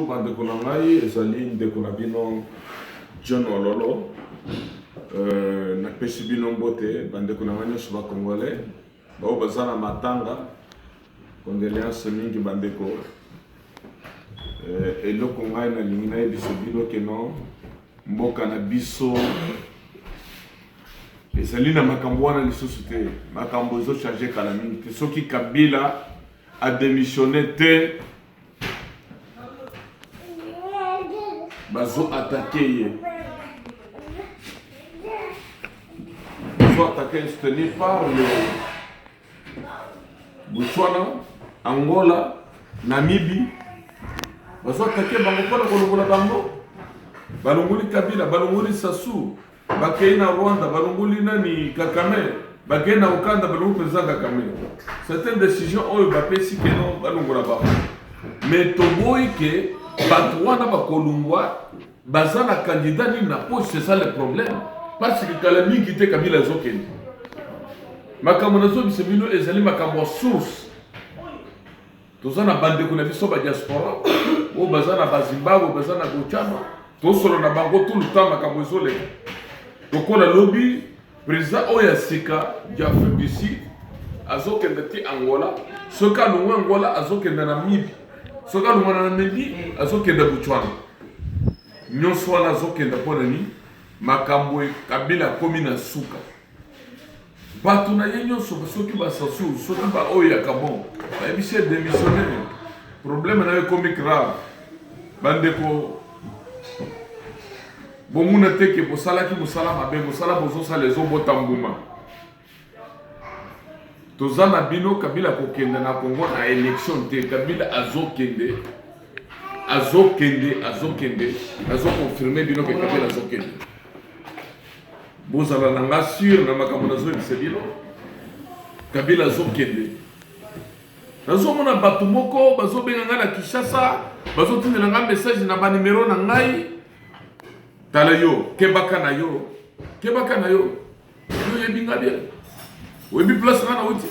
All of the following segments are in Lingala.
Bandeko na ngai ezali ndeko na bino John Ololo napesi bino mbote bandeko na ngai nyonso bakongolais bao baza na matanga condoléance mingi bandeko eloko ngai nalingi nayebisa bino keno mboka na biso ezali na makambo wana lisusu te makambo ezochange kala mingi te soki Kabila adémissionné te bazo attaqué soutenu par le Botswana, Angola, Namibie. Bazo attaqué bango pona kolongola bango. Balongoli Kabila, balongoli Sassou, bakei na Rwanda, balongoli nani Kakame, bakei na Uganda, balongoli président Kakame. Certaines décisions oyo bapesi keno balongola bango. Mais toboyi ke bato wana bakolungwa baza na candidat ni na poche, c'est ça le problème. Parce que kala mingi te Kabila ezokende makambo nazo biso bino ezali makambo source toza na bandeko na biso ba diaspora o baza na Zimbabwe, baza na Botswana, tosolo na bango tout le temps makambo ezole tokola lobby président oya sika ya Afrique du Sud azokende ti Angola, soka lunga Angola azokende na Namibie, soka lunga na Namibie azokende Botswana, nyonso wana azokende pona ni makambo Kabila komi na suka bato na ye nyonso soki basasu soki ba oyo ya kabon bayebisi démissionné problème na ye komi grave bandeko bomuna teke bosalaki mosala mabe mosala bozosala ezobota mbuma toza na bino Kabila kokende na Congo na élection te Kabila azokende azokonfirme bino ke Kabila azokende bozala na nga sur na makambo nazoyebisa bino Kabila azokende nazomona bato moko bazobenga nga na Kinshasa bazotindela nga message na banimero na ngai tala yo kebaka na yo yebi nga bien oyebi place nga na wuti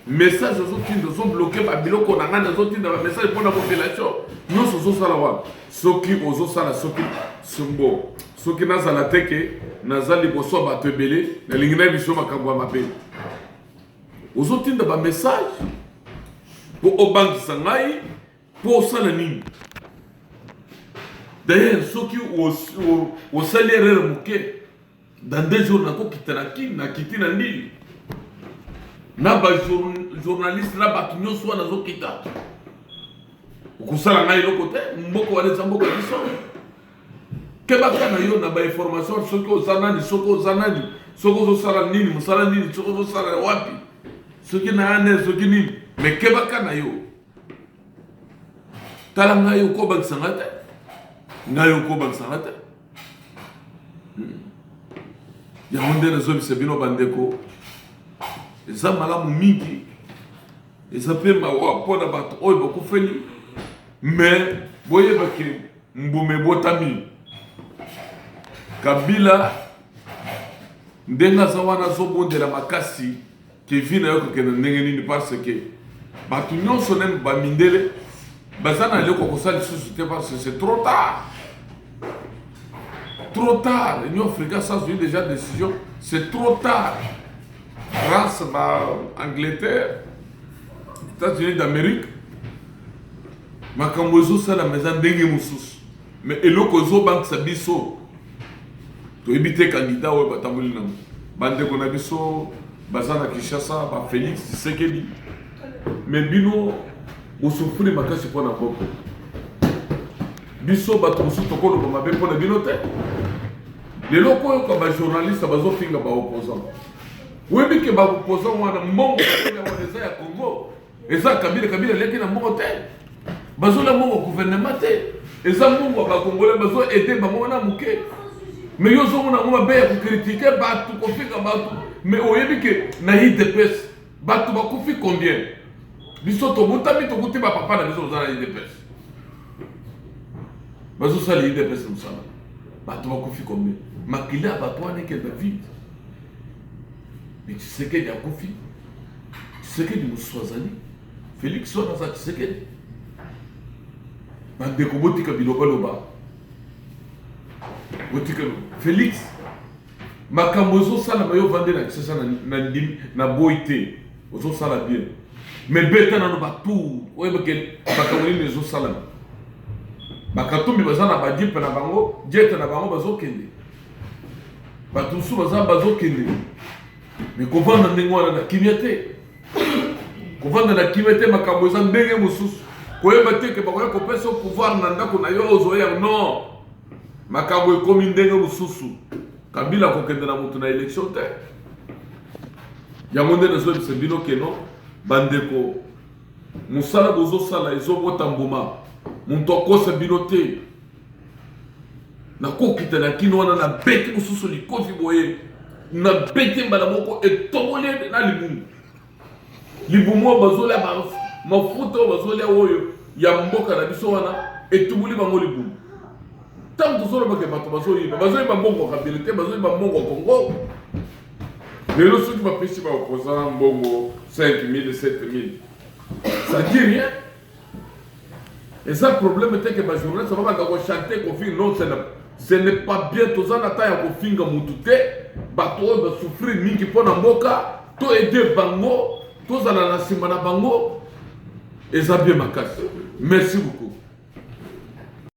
message ozotinda ozobloke babiloko na nga nazotinda bamessage mpona population nyonso ozosala wana soki ozosala soki sombo soki nazala teke naza liboso ya bato ebele nalingi na biso makambo ya mabe ozotinda bamessage mpo obangisa ngai mpo osala nini d'ailleurs soki osali erreur moke dans 2 jours nakokita nakiti na ndili na bajournaliste na bato nyonso wana azokita okosala ngai eloko te mboka wana eza mboka biso kebaka na yo na bainformation soki oza nani soki oza nani soki ozosala nini mosala nini soki ozosala wapi soki na ane soki nini me kebaka na yo tala ngai okobangisanga te yango nde nazobisa bino bandeko eza malamu mingi eza mpe mawa mpona bato oyo bakufeli me boyebaki mbume botami Kabila ndenge aza wana azobondela makasi ke vi na yo kokende ndenge nini parce ke bato nyonso nene bamindele baza na eloko kosala lisusu te parce que c'est trop tard l'Union africaine ça a eu déjà décision c'est trop tard France Angleterre États-Unis d'Amérique makambo ezosala meza ndenge mosusu mais eloko ezobangisa biso toyebi te candidat oyo batamboli nango bandeko na biso baza na Kinshasa ba Félix Tshisekedi mais bino bosufri makasi mpona boko biso bato mosusu tokoloba mabe mpona bino te leloko oyo ka bajournaliste bazofinga baopposant oyebi ke baopposant wana mbongo wana eza ya Congo eza Kabila leki na mbongo te bazola mbongo gouvernement te eza mbongo bakongole bazoede bango wana moke mais yo ozomona ngo mabe ya kokritike bato kofika bato mais oyebi ke na IDPS bato bakufi combien biso tobutami tokuti bapapa na biso oza na IDPS bazosala IDPS mosala bato bakufi combien makili ya bato wana ekenda vide mais Tshisekedi akufi Tshisekedi mosusu azali Félix wana aza Tshisekedi bandeko botika bilobaloba botika Félix makambo ezosalama yo vande na kisasa na boyi te ozosala bien mais beta nano batour oyebake makambo nini ezosalama bakatumbi baza na badiepe na bango diete na bango bazokende bato mosusu baza bazokende mais kovanda ndenge wana na kimia te kovanda na kimia te makambo eza ndenge mosusu koyeba te ke bakoya kopesa pouvoir na ndako na yo ozoya non makambo ekomi ndenge mosusu Kabila kokende na mutu na élection te yango nde nazoyebisa bino keno bandeko mosala bozosala ezobota mbuma muntu akosa bino te nakokita na kino wana na bete mosusu likofi boye na bete mbala moko etoboli na libumu libumu bazolia mafuta bazolia oyo ya mboka na biso wana etubuli bango libumu tant tozoloba ke bato bazoyiba mbongo ya Kabila te bazoyiba mbongo ya Congo lelo soki bapesi baopposant mbongo 5000 7000 ça dit rien et ça problème était que bajournaliste babanda kochanter kofinga non ce n'est pas bien toza na ta ya kofinga mutu te bato oyo basouffrir mingi mpona mboka to aider bango tozala na nsima na bango eza bien makasi merci beaucoup.